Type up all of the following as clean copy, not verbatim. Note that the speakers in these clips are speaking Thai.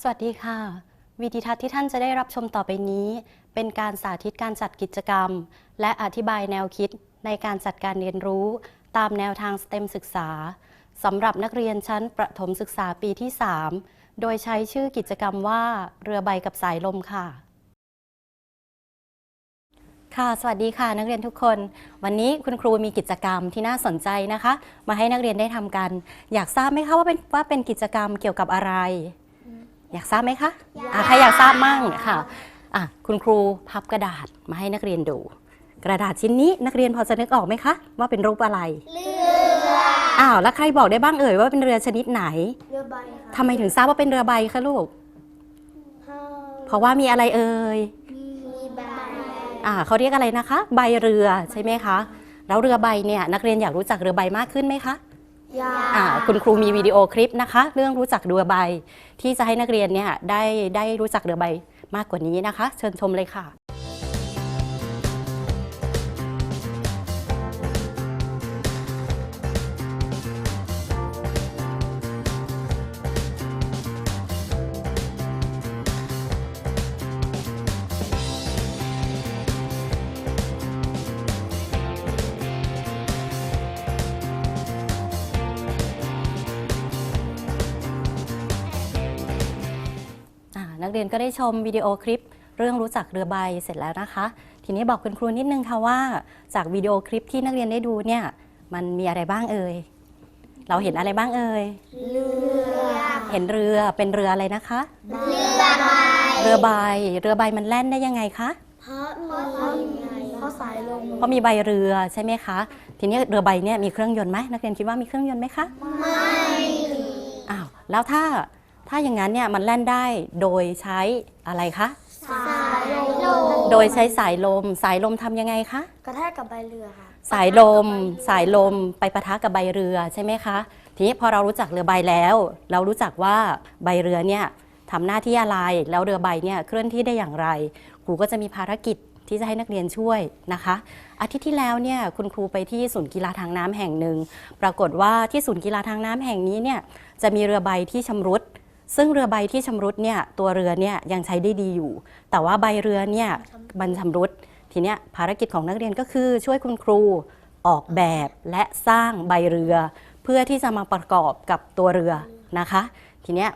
สวัสดีค่ะวิดีทัศน์ที่ท่านจะได้รับชมต่อไปนี้เป็นการสาธิตการจัดกิจกรรมและอธิบายแนวคิดในการจัดการเรียนรู้ตามแนวทาง STEM ศึกษาสำหรับนักเรียนชั้นประถมศึกษาปีที่ 3 โดยใช้ชื่อกิจกรรมว่าเรือใบกับสายลมค่ะสวัสดีค่ะนักเรียนทุกคนวันนี้คุณครูมีกิจกรรมที่น่าสนใจนะคะมาให้นักเรียนได้ทำกันอยากทราบไหมคะว่าเป็นกิจกรรมเกี่ยวกับอะไรอยากทราบไหมคะใครอยากทราบมั่งค่ะคุณครูพับกระดาษมาให้นักเรียนดูกระดาษชิ้นนี้นักเรียนพอจะนึกออกไหมคะว่าเป็นรูปอะไรเรือแล้วใครบอกได้บ้างเอ่ยว่าเป็นเรือชนิดไหนเรือใบค่ะทำไมถึงทราบว่าเป็นเรือใบคะลูกเพราะว่ามีอะไรเอ่ยมีใบเขาเรียกอะไรนะคะใบเรือใช่ไหมคะแล้วเรือใบเนี่ยนักเรียนอยากรู้จักเรือใบมากขึ้นไหมคะคุณครูมีวิดีโอคลิปนะคะเรื่องรู้จักเรือใบที่จะให้นักเรียนเนี่ยได้รู้จักเรือใบมากกว่านี้นะคะเชิญชมเลยค่ะนักเรียนก็ได้ชมวิดีโอคลิปเรื่องรู้จักเรือใบเสร็จแล้วนะคะทีนี้บอกคุณครูนิดนึงค่ะว่าจากวิดีโอคลิปที่นักเรียนได้ดูเนี่ยมันมีอะไรบ้างเอ่ยเราเห็นอะไรบ้างเอ่ยเรือเห็นเรือเป็นเรืออะไรนะคะเรือใบมันแล่นได้ยังไงคะเพราะสายลมเพราะมีใบเรือใช่ไหมคะทีนี้เรือใบเนี่ยมีเครื่องยนต์ไหมนักเรียนคิดว่ามีเครื่องยนต์ไหมคะไม่แล้วถ้าอย่างนั้นเนี่ยมันแล่นได้โดยใช้อะไรคะสายลมโดยใช้สายลมทำยังไงคะกระแทกกับใบเรือค่ะสายลมไปปะทะกับใบเรือใช่ไหมคะทีนี้พอเรารู้จักเรือใบแล้วเรารู้จักว่าใบเรือเนี่ยทำหน้าที่อะไรแล้วเรือใบเนี่ยเคลื่อนที่ได้อย่างไรครูก็จะมีภารกิจที่จะให้นักเรียนช่วยนะคะอาทิตย์ที่แล้วเนี่ยคุณครูไปที่ศูนย์กีฬาทางน้ำแห่งหนึ่งปรากฏว่าที่ศูนย์กีฬาทางน้ำแห่งนี้เนี่ยจะมีเรือใบที่ชำรุดซึ่งเรือใบที่ชำรุดเนี่ยตัวเรือเนี่ยยังใช้ได้ดีอยู่แต่ว่าใบเรือเนี่ยมันชำรุดทีเนี้ยภารกิจของนักเรียนก็คือช่วยคุณครูออกแบบและสร้างใบเรือเพื่อที่จะมาประกอบกับตัวเรือนะคะทีเนี้ย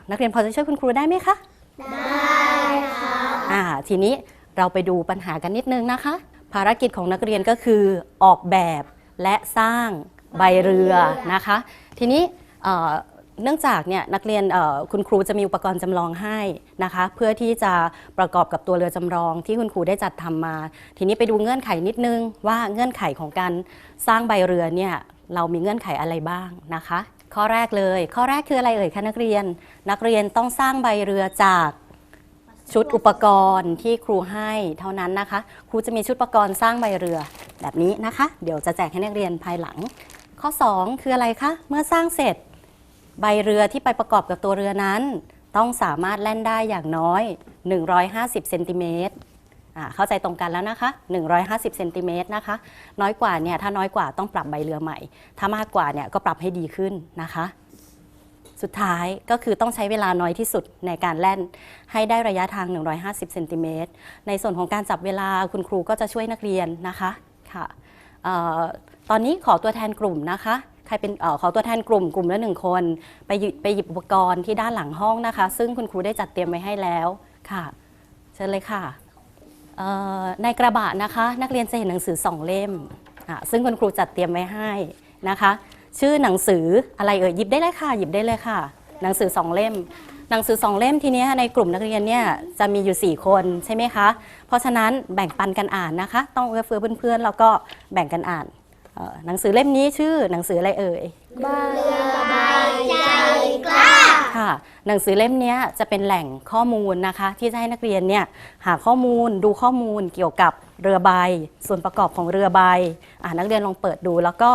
นักเรียนพอจะช่วยคุณครูได้ไหมคะได้ค่ะทีนี้เราไปดูปัญหากันนิดนึงนะคะภารกิจของนักเรียนก็คือออกแบบและสร้างใบเรือนะคะทีนี้เนื่องจากเนี่ยนักเรียนคุณครูจะมีอุปกรณ์จำลองให้นะคะเพื่อที่จะประกอบกับตัวเรือจำลองที่คุณครูได้จัดทำมาทีนี้ไปดูเงื่อนไขนิดนึงว่าเงื่อนไขของการสร้างใบเรือเนี่ยเรามีเงื่อนไขอะไรบ้างนะคะข้อแรกคืออะไรเอ่ยคะนักเรียนต้องสร้างใบเรือจากชุดอุปกรณ์ที่ครูให้เท่านั้นนะคะครูจะมีชุดอุปกรณ์สร้างใบเรือแบบนี้นะคะเดี๋ยวจะแจกให้นักเรียนภายหลังข้อ2คืออะไรคะเมื่อสร้างเสร็จใบเรือที่ไปประกอบกับตัวเรือนั้นต้องสามารถแล่นได้อย่างน้อย150เซนติเมตรเข้าใจตรงกันแล้วนะคะ150เซนติเมตรนะคะน้อยกว่าเนี่ยถ้าน้อยกว่าต้องปรับใบเรือใหม่ถ้ามากกว่าเนี่ยก็ปรับให้ดีขึ้นนะคะสุดท้ายก็คือต้องใช้เวลาน้อยที่สุดในการแล่นให้ได้ระยะทาง150เซนติเมตรในส่วนของการจับเวลาคุณครูก็จะช่วยนักเรียนนะคะค่ะตอนนี้ขอตัวแทนกลุ่มนะคะใครเป็นขอตัวแทนกลุ่มละ1คนไปหยิบอุปกรณ์ที่ด้านหลังห้องนะคะซึ่งคุณครูได้จัดเตรียมไว้ให้แล้วค่ะเชิญเลยค่ะในกระบะนะคะนักเรียนจะเห็นหนังสือ2เล่มซึ่งคุณครูจัดเตรียมไว้ให้นะคะชื่อหนังสืออะไรเอ่ยหยิบได้เลยค่ะหนังสือ2เล่มทีนี้ในกลุ่มนักเรียนเนี่ยจะมีอยู่4คนใช่ไหมคะเพราะฉะนั้นแบ่งปันกันอ่านนะคะต้องเอื้อเฟื้อเพื่อนๆแล้วก็แบ่งกันอ่านหนังสือเล่มนี้ชื่อหนังสืออะไรเอ่ยเรือใบใจ ค่ะหนังสือเล่มนี้จะเป็นแหล่งข้อมูลนะคะที่จะให้นักเรียนเนี่ยหาข้อมูลดูข้อมูลเกี่ยวกับเรือใบส่วนประกอบของเรือใบนักเรียนลองเปิดดูแล้วก็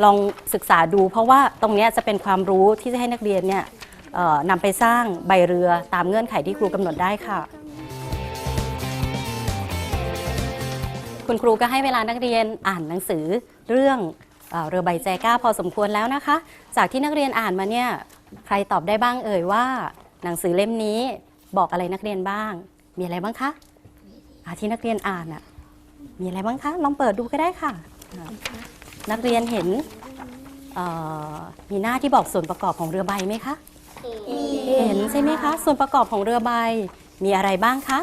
ลองศึกษาดูเพราะว่าตรงนี้จะเป็นความรู้ที่จะให้นักเรียนเนี่ยนำไปสร้างใบเรือตามเงื่อนไขที่ครูกำหนดได้ค่ะคุณครูก็ให้เวลานักเรียนอ่านหนังสือเรื่องเรือใบใจกล้าพอสมควรแล้วนะคะจากที่นักเรียนอ่านมาเนี่ยใครตอบได้บ้างเอ่ยว่าหนังสือเล่มนี้บอกอะไรนักเรียนบ้างมีอะไรบ้างคะที่นักเรียนอ่านมีอะไรบ้างคะลองเปิดดูก็ได้ค่ะนักเรียนเห็นมีหน้าที่บอกส่วนประกอบของเรือใบไหมคะเห็นใช่ไหมคะส่วนประกอบของเรือใบมีอะไรบ้างคะ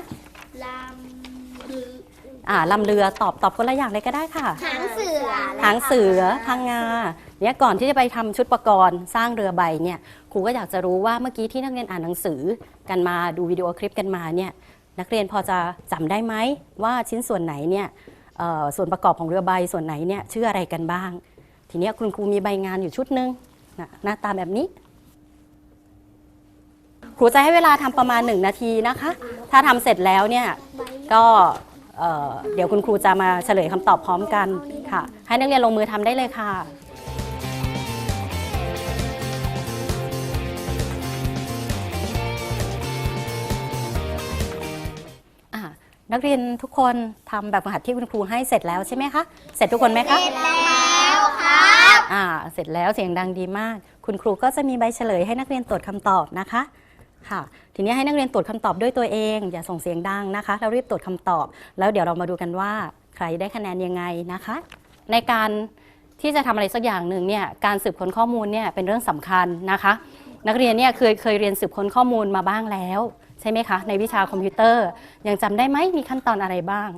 ลำเรือตอบคนละอย่างเลยก็ได้ค่ะหางเสือพังงาเนี่ยก่อนที่จะไปทำชุดประกรณ์สร้างเรือใบเนี่ยครูก็อยากจะรู้ว่าเมื่อกี้ที่นักเรียนอ่านหนังสือกันมาดูวิดีโอคลิปกันมาเนี่ยนักเรียนพอจะจำได้ไหมว่าชิ้นส่วนไหนเนี่ยส่วนประกอบของเรือใบส่วนไหนเนี่ยชื่ออะไรกันบ้างทีนี้คุณครูมีใบงานอยู่ชุดนึงหน้าตาแบบนี้ครูจะให้เวลาทำประมาณ1 นาทีนะคะถ้าทำเสร็จแล้วเนี่ยก็เดี๋ยวคุณครูจะมาเฉลยคำตอบพร้อมกันค่ะให้นักเรียนลงมือทำได้เลยค่ะนักเรียนทุกคนทำแบบฝึกหัดที่คุณครูให้เสร็จแล้วใช่ไหมคะเสร็จทุกคนไหมคะเสร็จแล้วครับเสร็จแล้วเสียงดังดีมากคุณครูก็จะมีใบเฉลยให้นักเรียนตรวจคำตอบนะคะค่ะทีนี้ให้นักเรียนตรวจคำตอบด้วยตัวเองอย่าส่งเสียงดังนะคะแล้วรีบตรวจคำตอบแล้วเดี๋ยวเรามาดูกันว่าใครได้คะแนนยังไงนะคะในการที่จะทำอะไรสักอย่างหนึ่งเนี่ยการสืบค้นข้อมูลเนี่ยเป็นเรื่องสำคัญนะคะนักเรียนเนี่ยเคยเรียนสืบค้นข้อมูลมาบ้างแล้วใช่ไหมคะในวิชาคอมพิวเตอร์ยังจำได้ไหมมีขั้นตอนอะไรบ้าง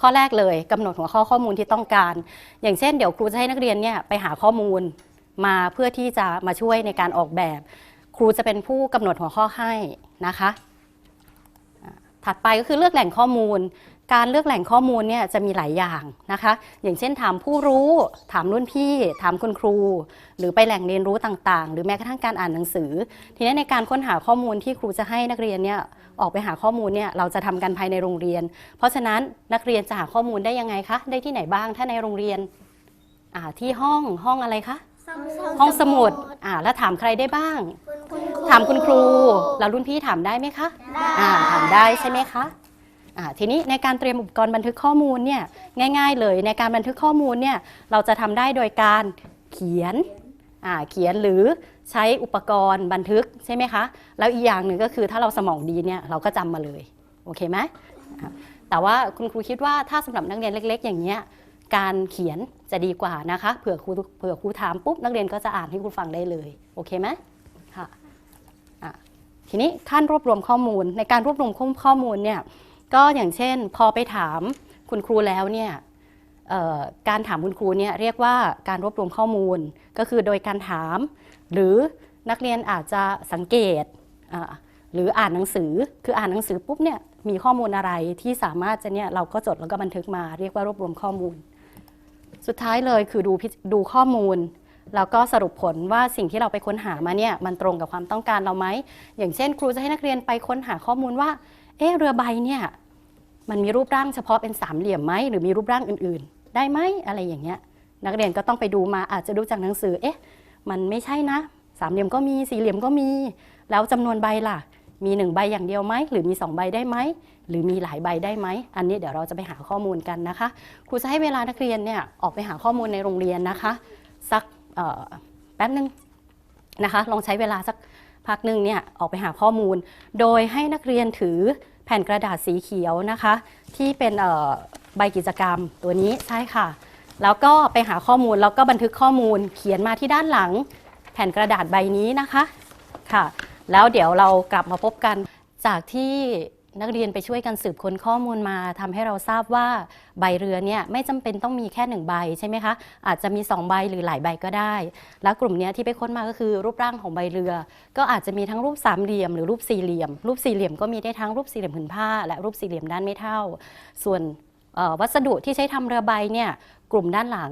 ข้อแรกเลยกำหนดหัวข้อมูลที่ต้องการอย่างเช่นเดี๋ยวครูจะให้นักเรียนเนี่ยไปหาข้อมูลมาเพื่อที่จะมาช่วยในการออกแบบครูจะเป็นผู้กำหนดหัวข้อให้นะคะถัดไปก็คือเลือกแหล่งข้อมูลการเลือกแหล่งข้อมูลเนี่ยจะมีหลายอย่างนะคะอย่างเช่นถามผู้รู้ถามรุ่นพี่ถามคุณครูหรือไปแหล่งเรียนรู้ต่างๆหรือแม้กระทั่งการอ่านหนังสือทีนี้ในการค้นหาข้อมูลที่ครูจะให้นักเรียนเนี่ยออกไปหาข้อมูลเนี่ยเราจะทำกันภายในโรงเรียนเพราะฉะนั้นนักเรียนจะหาข้อมูลได้ยังไงคะได้ที่ไหนบ้างถ้าในโรงเรียนที่ห้องอะไรคะห้องสมุดแล้วถามใครได้บ้างถามคุณครูแล้วรุ่นพี่ถามได้ไหมคะถามได้ใช่ไหมคะทีนี้ในการเตรียมอุปกรณ์บันทึกข้อมูลเนี่ยง่ายๆเลยในการบันทึกข้อมูลเนี่ยเราจะทำได้โดยการเขียนหรือใช้อุปกรณ์บันทึกใช่ไหมคะแล้วอีกอย่างหนึ่งก็คือถ้าเราสมองดีเนี่ยเราก็จำมาเลยโอเคไหมแต่ว่าคุณครูคิดว่าถ้าสำหรับนักเรียนเล็กๆอย่างเงี้ยการเขียนจะดีกว่านะคะเผื่อครูถามปุ๊บนักเรียนก็จะอ่านให้ครูฟังได้เลยโอเคไหมค่ะทีนี้ขั้นรวบรวมข้อมูลในการรวบรวมข้อมูลเนี่ยก็อย่างเช่นพอไปถามคุณครูแล้วเนี่ยการถามคุณครูเนี่ยเรียกว่าการรวบรวมข้อมูลก็คือโดยการถามหรือนักเรียนอาจจะสังเกตหรืออ่านหนังสือคืออ่านหนังสือปุ๊บเนี่ยมีข้อมูลอะไรที่สามารถจะเนี่ยเราก็จดแล้วก็บันทึกมาเรียกว่ารวบรวมข้อมูลสุดท้ายเลยคือดูข้อมูลแล้วก็สรุปผลว่าสิ่งที่เราไปค้นหามาเนี่ยมันตรงกับความต้องการเราไหมอย่างเช่นครูจะให้นักเรียนไปค้นหาข้อมูลว่าเรือใบเนี่ยมันมีรูปร่างเฉพาะเป็นสามเหลี่ยมไหมหรือมีรูปร่างอื่นๆได้ไหมอะไรอย่างเงี้ยนักเรียนก็ต้องไปดูมาอาจจะดูจากหนังสือมันไม่ใช่นะสามเหลี่ยมก็มีสี่เหลี่ยมก็มีแล้วจำนวนใบล่ะมี1 ใบอย่างเดียวไหมหรือมี2 ใบได้ไหมหรือมีหลายใบได้ไหมอันนี้เดี๋ยวเราจะไปหาข้อมูลกันนะคะครูจะให้เวลานักเรียนเนี่ยออกไปหาข้อมูลในโรงเรียนนะคะสักแป๊บนึงนะคะลองใช้เวลาสักพักหนึ่งเนี่ยออกไปหาข้อมูลโดยให้นักเรียนถือแผ่นกระดาษสีเขียวนะคะที่เป็นใบกิจกรรมตัวนี้ใช่ค่ะแล้วก็ไปหาข้อมูลแล้วก็บันทึกข้อมูลเขียนมาที่ด้านหลังแผ่นกระดาษใบนี้นะคะค่ะแล้วเดี๋ยวเรากลับมาพบกันจากที่นักเรียนไปช่วยกันสืบค้นข้อมูลมาทำให้เราทราบว่าใบเรือเนี่ยไม่จำเป็นต้องมีแค่1 ใบใช่ไหมคะอาจจะมี2 ใบหรือหลายใบก็ได้แล้วกลุ่มนี้ที่ไปค้นมาก็คือรูปร่างของใบเรือก็อาจจะมีทั้งรูปสามเหลี่ยมหรือรูปสี่เหลี่ยมรูปสี่เหลี่ยมก็มีได้ทั้งรูปสี่เหลี่ยมผืนผ้าและรูปสี่เหลี่ยมด้านไม่เท่าส่วนวัสดุที่ใช้ทำเรือใบเนี่ยกลุ่มด้านหลัง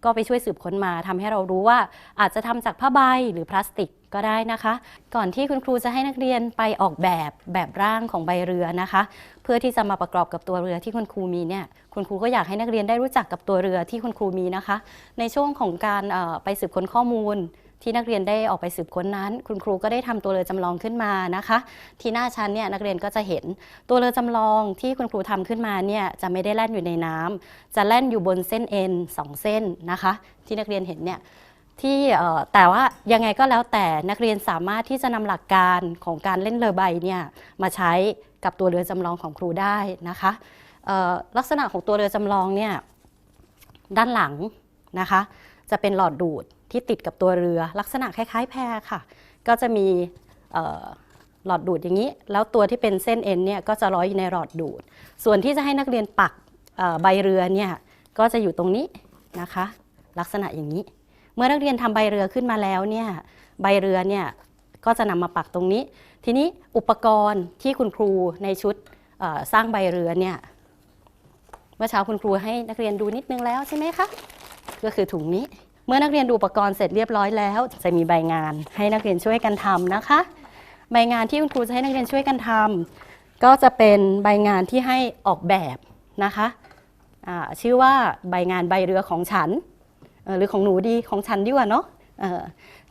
ก็ไปช่วยสืบค้นมาทำให้เรารู้ว่าอาจจะทำจากผ้าใบหรือพลาสติกก็ได้นะคะ ก่อนที่คุณครูจะให้นักเรียนไปออกแบบร่างของใบเรือนะคะ เพื่อที่จะมาประกอบกับตัวเรือที่คุณครูมีเนี่ยคุณครูก็อยากให้นักเรียนได้รู้จักกับตัวเรือที่คุณครูมีนะคะ ในช่วงของการไปสืบค้นข้อมูลที่นักเรียนได้ออกไปสืบค้นนั้นคุณครูก็ได้ทำตัวเรือจำลองขึ้นมานะคะที่หน้าชั้นเนี่ยนักเรียนก็จะเห็นตัวเรือจำลองที่คุณครูทำขึ้นมาเนี่ยจะไม่ได้แล่นอยู่ในน้ำจะแล่นอยู่บนเส้นเอ็น2 เส้นนะคะที่นักเรียนเห็นเนี่ยที่แต่ว่ายังไงก็แล้วแต่นักเรียนสามารถที่จะนำหลักการของการเล่นเรือใบเนี่ยมาใช้กับตัวเรือจำลองของครูได้นะคะลักษณะของตัวเรือจำลองเนี่ยด้านหลังนะคะจะเป็นหลอดดูดที่ติดกับตัวเรือลักษณะคล้ายๆแพค่ะก็จะมีหลอดดูดอย่างนี้แล้วตัวที่เป็นเส้นเอ็นเนี่ยก็จะร้อยอยู่ในหลอดดูดส่วนที่จะให้นักเรียนปักใบเรือเนี่ยก็จะอยู่ตรงนี้นะคะลักษณะอย่างนี้เมื่อนักเรียนทำใบเรือขึ้นมาแล้วเนี่ยใบเรือเนี่ยก็จะนำมาปักตรงนี้ทีนี้อุปกรณ์ที่คุณครูในชุดสร้างใบเรือเนี่ยเมื่อเช้าคุณครูให้นักเรียนดูนิดนึงแล้วใช่ไหมคะก็คือถุงนี้เมื่อนักเรียนดูอุปกรณ์เสร็จเรียบร้อยแล้วจะมีใบงานให้นักเรียนช่วยกันทำนะคะใบงานที่คุณครูจะให้นักเรียนช่วยกันทำก็จะเป็นใบงานที่ให้ออกแบบนะคะชื่อว่าใบงานใบเรือของฉันหรือของหนูดีของฉันดีกว่าเนาะ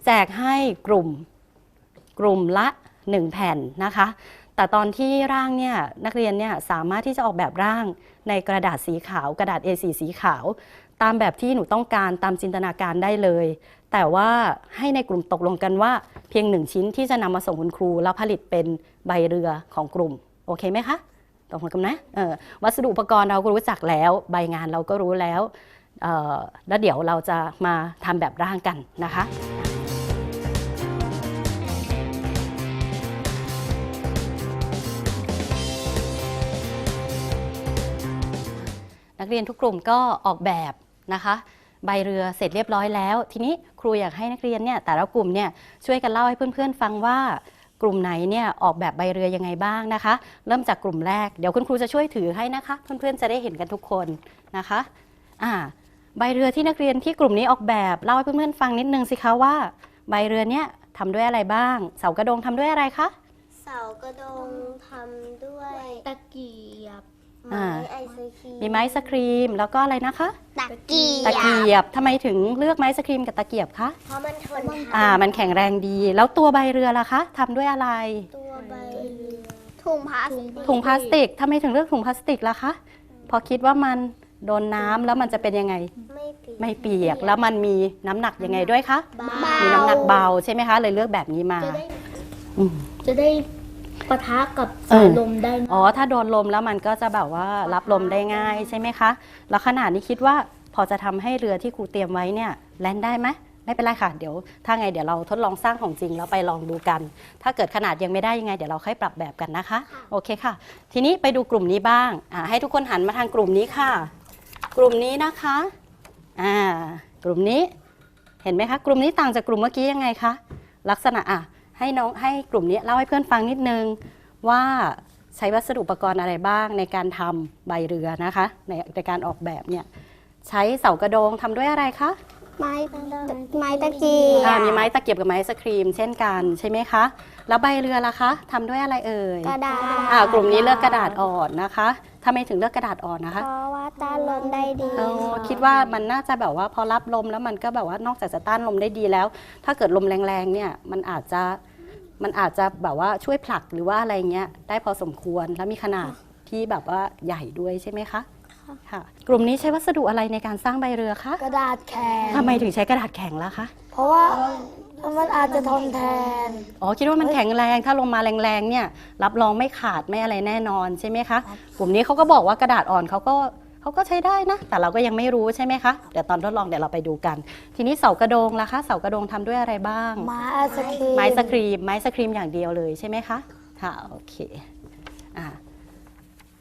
แจกให้กลุ่มละ1 แผ่นนะคะแต่ตอนที่ร่างเนี่ยนักเรียนเนี่ยสามารถที่จะออกแบบร่างในกระดาษสีขาวกระดาษ A4 สีขาวตามแบบที่หนูต้องการตามจินตนาการได้เลยแต่ว่าให้ในกลุ่มตกลงกันว่าเพียง1 ชิ้นที่จะนำมาส่งคุณครูแล้วผลิตเป็นใบเรือของกลุ่มโอเคไหมคะตกลงกันนะวัสดุอุปกรณ์เราก็รู้จักแล้วใบงานเราก็รู้แล้วแล้วเดี๋ยวเราจะมาทำแบบร่างกันนะคะนักเรียนทุกกลุ่มก็ออกแบบนะคะใบเรือเสร็จเรียบร้อยแล้วทีนี้ครูอยากให้นักเรียนเนี่ยแต่ละกลุ่มเนี่ยช่วยกันเล่าให้เพื่อนๆฟังว่ากลุ่มไหนเนี่ยออกแบบใบเรือยังไงบ้างนะคะเริ่มจากกลุ่มแรกเดี๋ยวคุณครูจะช่วยถือให้นะคะเพื่อนๆจะได้เห็นกันทุกคนนะคะใบเรือที่นักเรียนที่กลุ่มนี้ออกแบบเล่าให้เพื่อนๆฟังนิดนึงสิคะว่าใบเรือเนี่ยทำด้วยอะไรบ้างเสากระดงทำด้วยอะไรคะเสากระดงทำด้วยตะเกียบไม้ไอศครีมมีไม้สครีมแล้วก็อะไรนะคะตะเกียบทำไมถึงเลือกไม้สครีมกับตะเกียบคะเพราะมันทนมันแข็งแรงดีแล้วตัวใบเรือล่ะคะทำด้วยอะไรตัวใบเรือถุงพลาสติกทำไมถึงเลือกถุงพลาสติกล่ะคะพอคิดว่ามันโดนน้ำแล้วมันจะเป็นยังไงไม่เปียกแล้วมันมีน้ำหนักยังไงด้วยคะมีน้ำหนักเบาใช่ไหมคะเลยเลือกแบบนี้มาจะได้ปะทะกับสายลมได้ถ้าโดนลมแล้วมันก็จะแบบว่ารับลมได้ง่ายใช่ไหมคะแล้วขนาดนี้คิดว่าพอจะทำให้เรือที่ครูเตรียมไว้เนี่ยแล่นได้ไหมไม่เป็นไรค่ะเดี๋ยวถ้าไงเดี๋ยวเราทดลองสร้างของจริงแล้วไปลองดูกันถ้าเกิดขนาดยังไม่ได้ยังไงเดี๋ยวเราค่อยปรับแบบกันนะคะโอเคค่ะทีนี้ไปดูกลุ่มนี้บ้างให้ทุกคนหันมาทางกลุ่มนี้ค่ะกลุ่มนี้นะคะกลุ่มนี้เห็นไหมคะกลุ่มนี้ต่างจากกลุ่มเมื่อกี้ยังไงคะลักษณะให้กลุ่มนี้เล่าให้เพื่อนฟังนิดนึงว่าใช้วัสดุอุปกรณ์อะไรบ้างในการทำใบเรือนะคะในการออกแบบเนี่ยใช้เสากระโดงทำด้วยอะไรคะไม้ตะเกียบมีไม้ตะเกียบกับไม้สครีมเช่นกันใช่ไหมคะแล้วใบเรือล่ะคะทำด้วยอะไรเอ่ยกระดาษกลุ่มนี้เลือกกระดาษอ่อนนะคะทำไมถึงเลือกกระดาษอ่อนนะคะเพราะว่าต้านลมได้ดีคิดว่ามันน่าจะแบบว่าพอรับลมแล้วมันก็แบบว่านอกจากจะต้านลมได้ดีแล้วถ้าเกิดลมแรงๆเนี่ยมันอาจจะแบบว่าช่วยผลักหรือว่าอะไรเงี้ยได้พอสมควรแล้วมีขนาดที่แบบว่าใหญ่ด้วยใช่ไหมคะค่ะกลุ่มนี้ใช้วัสดุอะไรในการสร้างใบเรือคะกระดาษแข็งทำไมถึงใช้กระดาษแข็งล่ะคะเพราะว่ามันอาจจะทนแทนคิดว่ามันแข็งแรงถ้าลงมาแรงๆเนี่ยรับรองไม่ขาดไม่อะไรแน่นอนใช่ไหมคะกลุ่มนี้เขาก็บอกว่ากระดาษอ่อนเขาก็ใช้ได้นะแต่เราก็ยังไม่รู้ใช่ไหมคะเดี๋ยวตอนทดลองเดี๋ยวเราไปดูกันทีนี้เสากระโดงล่ะคะเสากระโดงทำด้วยอะไรบ้างไม้สครีมอย่างเดียวเลยใช่ไหมคะค่ะโอเค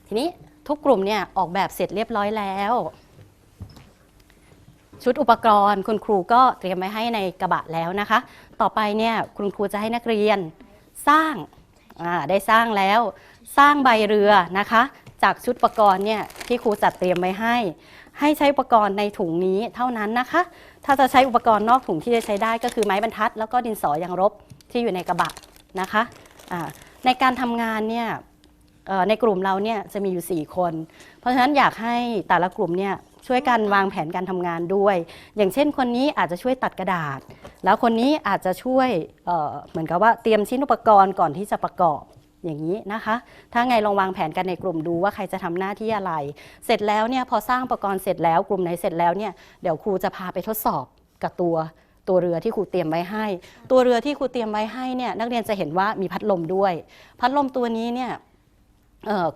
ทีนี้ทุกกลุ่มเนี่ยออกแบบเสร็จเรียบร้อยแล้วชุดอุปกรณ์คุณครูก็เตรียมไว้ให้ในกระบะแล้วนะคะต่อไปเนี่ยคุณครูจะให้นักเรียนสร้างได้สร้างแล้วสร้างใบเรือนะคะจากชุดอุปกรณ์เนี่ยที่ครูจัดเตรียมไว้ ให้ใช้อุปกรณ์ในถุงนี้เท่านั้นนะคะถ้าจะใช้อุปกรณ์นอกถุงที่จะใช้ได้ก็คือไม้บรรทัดแล้วก็ดินสอยางลบที่อยู่ในกระบะนะคะในการทำงานเนี่ยในกลุ่มเราเนี่ยจะมีอยู่4คนเพราะฉะนั้นอยากให้แต่ละกลุ่มเนี่ยช่วยกันวางแผนการทำงานด้วยอย่างเช่นคนนี้อาจจะช่วยตัดกระดาษแล้วคนนี้อาจจะช่วยเหมือนกับว่าเตรียมชิ้นอุปกรณ์ก่อนที่จะประกอบอย่างนี้นะคะถ้าไงลองวางแผนกันในกลุ่มดูว่าใครจะทำหน้าที่อะไรเสร็จแล้วเนี่ยพอสร้างอุปกรณ์เสร็จแล้วกลุ่มไหนเสร็จแล้วเนี่ยเดี๋ยวครูจะพาไปทดสอบกับตัวเรือที่ครูเตรียมไว้ให้ตัวเรือที่ครูเตรียมไว้ให้เนี่ยนักเรียนจะเห็นว่ามีพัดลมด้วยพัดลมตัวนี้เนี่ย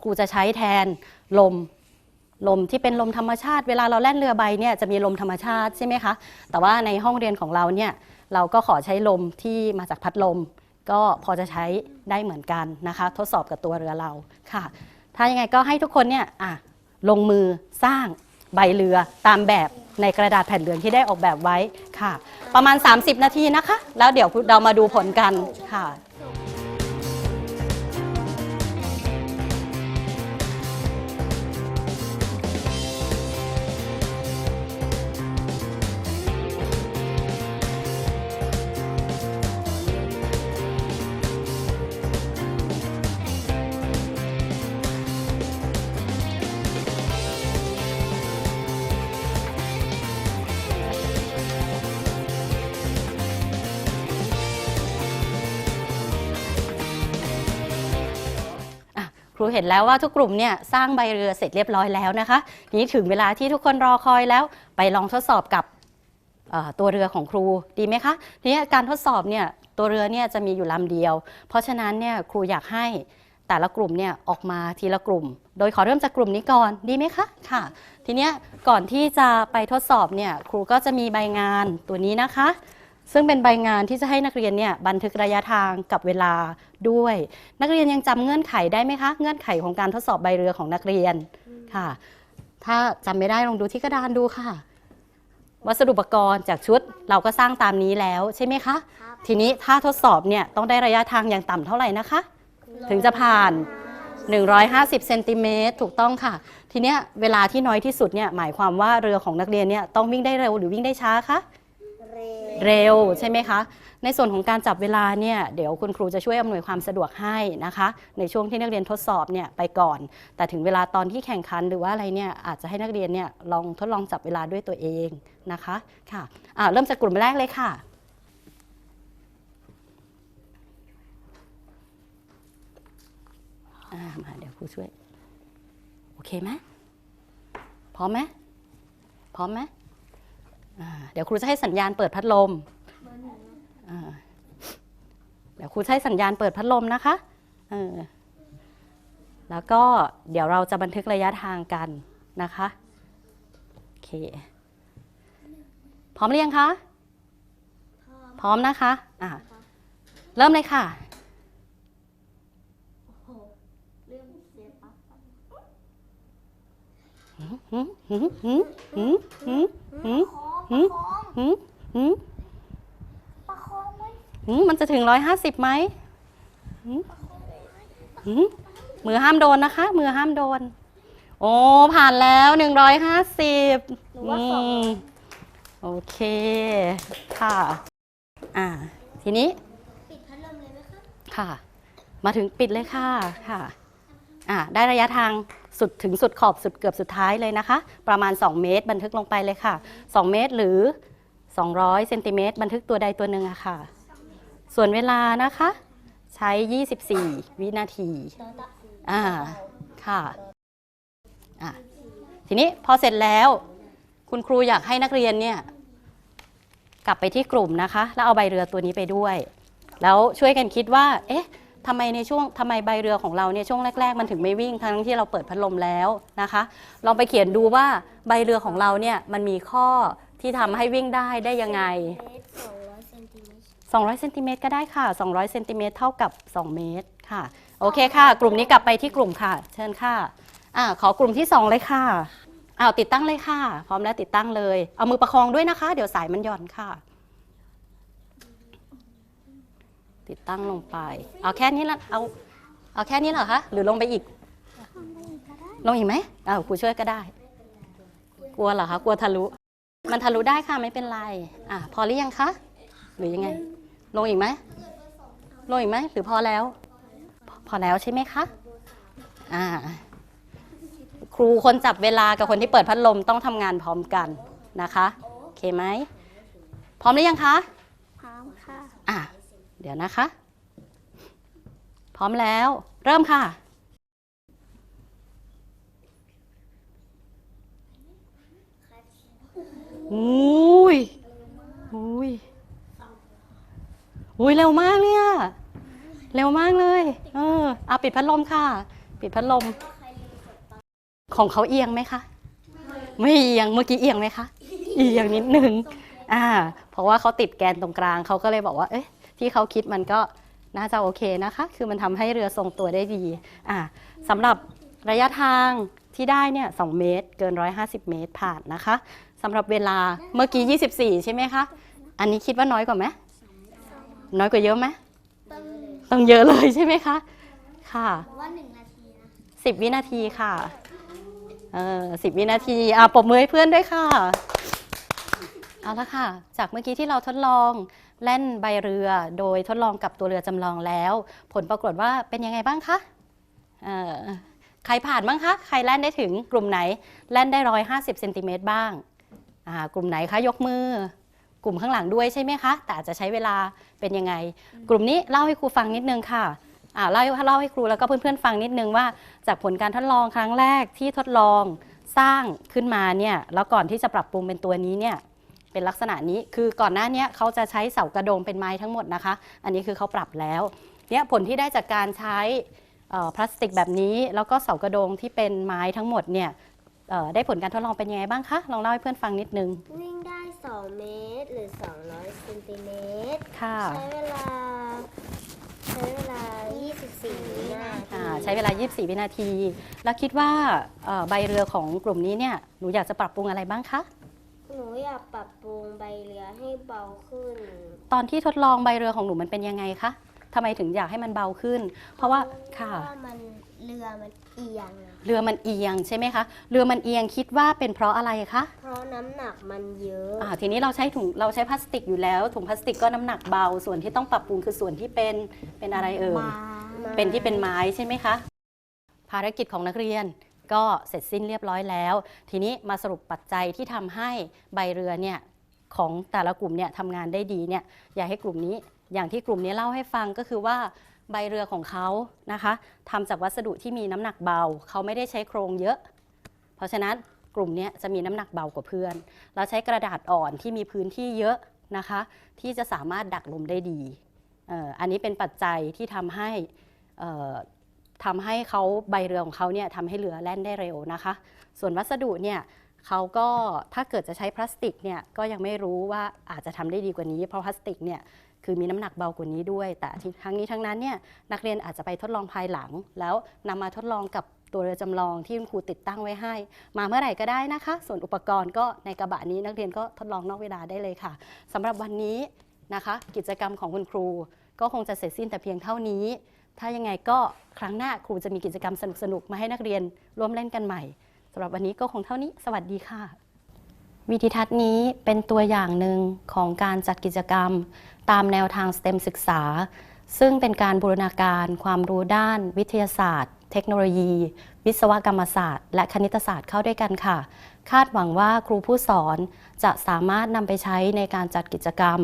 ครูจะใช้แทนลมที่เป็นลมธรรมชาติเวลาเราแล่นเรือใบเนี่ยจะมีลมธรรมชาติใช่ไหมคะแต่ว่าในห้องเรียนของเราเนี่ยเราก็ขอใช้ลมที่มาจากพัดลมก็พอจะใช้ได้เหมือนกันนะคะทดสอบกับตัวเรือเราค่ะถ้ายังไงก็ให้ทุกคนเนี่ยลงมือสร้างใบเรือตามแบบในกระดาษแผ่นเหลืองที่ได้ออกแบบไว้ค่ะประมาณ30 นาทีนะคะแล้วเดี๋ยวเรามาดูผลกันค่ะครูเห็นแล้วว่าทุกกลุ่มเนี่ยสร้างใบเรือเสร็จเรียบร้อยแล้วนะคะทีนี้ถึงเวลาที่ทุกคนรอคอยแล้วไปลองทดสอบกับตัวเรือของครูดีไหมคะทีนี้การทดสอบเนี่ยตัวเรือเนี่ยจะมีอยู่ลำเดียวเพราะฉะนั้นเนี่ยครูอยากให้แต่ละกลุ่มเนี่ยออกมาทีละกลุ่มโดยขอเริ่มจากกลุ่มนี้ก่อนดีไหมคะค่ะทีนี้ก่อนที่จะไปทดสอบเนี่ยครูก็จะมีใบงานตัวนี้นะคะซึ่งเป็นใบงานที่จะให้นักเรียนเนี่ยบันทึกระยะทางกับเวลาด้วยนักเรียนยังจำเงื่อนไขได้ไหมคะเงื่อนไขของการทดสอบใบเรือของนักเรียนค่ะถ้าจำไม่ได้ลองดูที่กระดานดูค่ะวัสดุอุปกรณ์จากชุดเราก็สร้างตามนี้แล้วใช่ไหมคะทีนี้ถ้าทดสอบเนี่ยต้องได้ระยะทางอย่างต่ำเท่าไหร่นะคะถึงจะผ่าน150เซนติเมตรถูกต้องค่ะทีเนี้ยเวลาที่น้อยที่สุดเนี่ยหมายความว่าเรือของนักเรียนเนี่ยต้องวิ่งได้เร็วหรือวิ่งได้ช้าคะเร็วใช่ไหมคะในส่วนของการจับเวลาเนี่ยเดี๋ยวคุณครูจะช่วยอำนวยความสะดวกให้นะคะในช่วงที่นักเรียนทดสอบเนี่ยไปก่อนแต่ถึงเวลาตอนที่แข่งขันหรือว่าอะไรเนี่ยอาจจะให้นักเรียนเนี่ยทดลองจับเวลาด้วยตัวเองนะคะค่ะเริ่มจากกลุ่มแรกเลยค่ะมาเดี๋ยวครูช่วยโอเคไหมพร้อมไหมพร้อมไหมเดี๋ยวครูจะให้สัญญาณเปิดพัดลมเดี๋ยวครูจะให้สัญญาณเปิดพัดลมนะคะแล้วก็เดี๋ยวเราจะบันทึกระยะทางกันนะคะโอเคพร้อมหรือยังคะพร้อมนะคะเริ่มเลยค่ะมันจะถึง150ไหมมือห้ามโดนนะคะมือห้ามโดนโอ้ผ่านแล้ว150โอเคค่ะทีนี้ปิดพัดลมเลยไหมคะค่ะมาถึงปิดเลยค่ะได้ระยะทางถึงสุดขอบเกือบสุดท้ายเลยนะคะประมาณ2 เมตรบันทึกลงไปเลยค่ะ2 เมตรหรือ200เซนติเมตรบันทึกตัวใดตัวหนึ่งค่ะส่วนเวลานะคะใช้24 วินาทีค่ะทีนี้พอเสร็จแล้วคุณครูอยากให้นักเรียนเนี่ยกลับไปที่กลุ่มนะคะแล้วเอาใบเรือตัวนี้ไปด้วยแล้วช่วยกันคิดว่าทำไมใบเรือของเราเนี่ยช่วงแรกๆมันถึงไม่วิ่งทั้งที่เราเปิดพัดลมแล้วนะคะลองไปเขียนดูว่าใบเรือของเราเนี่ยมันมีข้อที่ทำให้วิ่งได้ยังไง200เซนติเมตรก็ได้ค่ะ200เซนติเมตรเท่ากับ2 เมตรค่ะโอเคค่ะกลุ่มนี้กลับไปที่กลุ่มค่ะเชิญค่ะขอกลุ่มที่2เลยค่ะติดตั้งเลยค่ะพร้อมแล้วติดตั้งเลยเอามือประคองด้วยนะคะเดี๋ยวสายมันหย่อนค่ะติดตั้งลงไปเอาแค่นี้ละเอาแค่นี้เหรอคะหรือลงไปอีกลงอีกไหมครูช่วยก็ได้ครู กลัวเหรอคะ กลัวทะลุ มันทะลุได้ค่ะไม่เป็นไรพอหรือยังคะ หรือยังไง ลงอีกไหม ลงอีกไหม หรือพอแล้ว พอแล้วใช่ไหมคะครูคนจับเวลากับคนที่เปิดพัดลมต้องทำงานพร้อมกันนะคะโอเคไหม พร้อมหรือยังคะ พร้อมค่ะ เดี๋ยวนะคะ พร้อมแล้วเริ่มค่ะอุ้ยเร็วมากเนี่ยเร็วมากเลยปิดพัดลมค่ะ ปิดพัดลมของเขาเอียงไหมคะไม่เอียงเมื่อกี้เอียงไหมคะเอียงนิดนึงเพราะว่าเขาติดแกนตรงกลางเขาก็เลยบอกว่าที่เขาคิดมันก็น่าจะโอเคนะคะคือมันทำให้เรือทรงตัวได้ดีสำหรับระยะทางที่ได้เนี่ย2 เมตรเกิน150 เมตรผ่านนะคะสำหรับเวลาเมื่อกี้24ใช่ไหมคะอันนี้คิดว่าน้อยกว่าไหมน้อยกว่าเยอะไหมต้องเยอะเลยใช่ไหมคะค่ะว่า1 นาทีนะ10 วินาทีค่ะ10 วินาทีปรบมือให้เพื่อนด้วยค่ะเอาละค่ะจากเมื่อกี้ที่เราทดลองแล่นใบเรือโดยทดลองกับตัวเรือจำลองแล้วผลปรากฏว่าเป็นยังไงบ้างคะใครผ่านบ้างคะใครแล่นได้ถึงกลุ่มไหนแล่นได้150 เซนติเมตรบ้างกลุ่มไหนคะยกมือกลุ่มข้างหลังด้วยใช่ไหมคะแต่อาจจะใช้เวลาเป็นยังไงกลุ่มนี้เล่าให้ครูฟังนิดนึงค่ะเล่าให้ครูแล้วก็เพื่อนๆฟังนิดนึงว่าจากผลการทดลองครั้งแรกที่ทดลองสร้างขึ้นมาเนี่ยแล้วก่อนที่จะปรับปรุงเป็นตัวนี้เนี่ยเป็นลักษณะนี้คือก่อนหน้านี้เขาจะใช้เสากระโดงเป็นไม้ทั้งหมดนะคะอันนี้คือเขาปรับแล้วเนี่ยผลที่ได้จากการใช้พลาสติกแบบนี้แล้วก็เสากระโดงที่เป็นไม้ทั้งหมดเนี่ยได้ผลการทดลองเป็นยังไงบ้างคะลองเล่าให้เพื่อนฟังนิดนึงวิ่งได้2 เมตรหรือ200 เซนติเมตรค่ะใช้เวลา24 วินาทีใช้เวลา24 วินาทีแล้วคิดว่าใบเรือของกลุ่มนี้เนี่ยหนูอยากจะปรับปรุงอะไรบ้างคะหนูอยากปรับปรุงใบเรือให้เบาขึ้นตอนที่ทดลองใบเรือของหนูมันเป็นยังไงคะทำไมถึงอยากให้มันเบาขึ้นเพราะว่าเรือมันเอียงเรือมันเอียงใช่ไหมคะเรือมันเอียงคิดว่าเป็นเพราะอะไรคะเพราะน้ำหนักมันเยอะทีนี้เราใช้พลาสติกอยู่แล้วถุงพลาสติกก็น้ำหนักเบาส่วนที่ต้องปรับปรุงคือส่วนที่เป็นอะไรเป็นที่เป็นไม้ใช่ไหมคะภารกิจของนักเรียนก็เสร็จสิ้นเรียบร้อยแล้วทีนี้มาสรุปปัจจัยที่ทำให้ใบเรือเนี่ยของแต่ละกลุ่มเนี่ยทำงานได้ดีเนี่ยอยากให้กลุ่มนี้อย่างที่กลุ่มนี้เล่าให้ฟังก็คือว่าใบเรือของเขานะคะทำจากวัสดุที่มีน้ำหนักเบาเขาไม่ได้ใช้โครงเยอะเพราะฉะนั้นกลุ่มนี้จะมีน้ำหนักเบากว่าเพื่อนเราใช้กระดาษอ่อนที่มีพื้นที่เยอะนะคะที่จะสามารถดักลมได้ดีอันนี้เป็นปัจจัยที่ทำให้เขาใบเรือของเขาเนี่ยทำให้เรือแล่นได้เร็วนะคะส่วนวัสดุเนี่ยเขาก็ถ้าเกิดจะใช้พลาสติกเนี่ยก็ยังไม่รู้ว่าอาจจะทำได้ดีกว่านี้เพราะพลาสติกเนี่ยคือมีน้ำหนักเบากว่านี้ด้วยแต่ทั้งนี้ทั้งนั้นเนี่ยนักเรียนอาจจะไปทดลองภายหลังแล้วนำมาทดลองกับตัวเรือจำลองที่คุณครูติดตั้งไว้ให้มาเมื่อไหร่ก็ได้นะคะส่วนอุปกรณ์ก็ในกระบะนี้นักเรียนก็ทดลองนอกเวลาได้เลยค่ะสำหรับวันนี้นะคะกิจกรรมของคุณครูก็คงจะเสร็จสิ้นแต่เพียงเท่านี้ถ้ายังไงก็ครั้งหน้าครูจะมีกิจกรรมสนุกๆมาให้นักเรียนร่วมเล่นกันใหม่สำหรับวันนี้ก็คงเท่านี้สวัสดีค่ะวิดีทัศน์นี้เป็นตัวอย่างหนึ่งของการจัดกิจกรรมตามแนวทาง STEM ศึกษาซึ่งเป็นการบูรณาการความรู้ด้านวิทยาศาสตร์เทคโนโลยีวิศวกรรมศาสตร์และคณิตศาสตร์เข้าด้วยกันค่ะคาดหวังว่าครูผู้สอนจะสามารถนำไปใช้ในการจัดกิจกรรม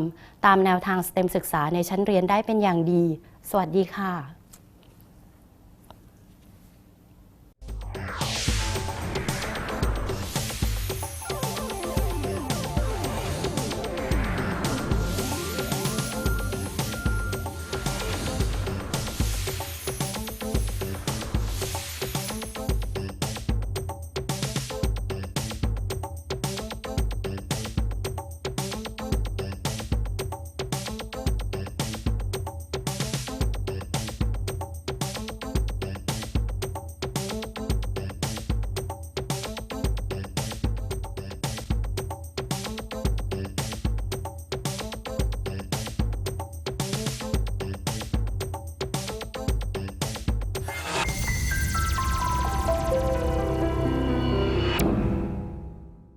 ตามแนวทาง STEM ศึกษาในชั้นเรียนได้เป็นอย่างดีสวัสดีค่ะ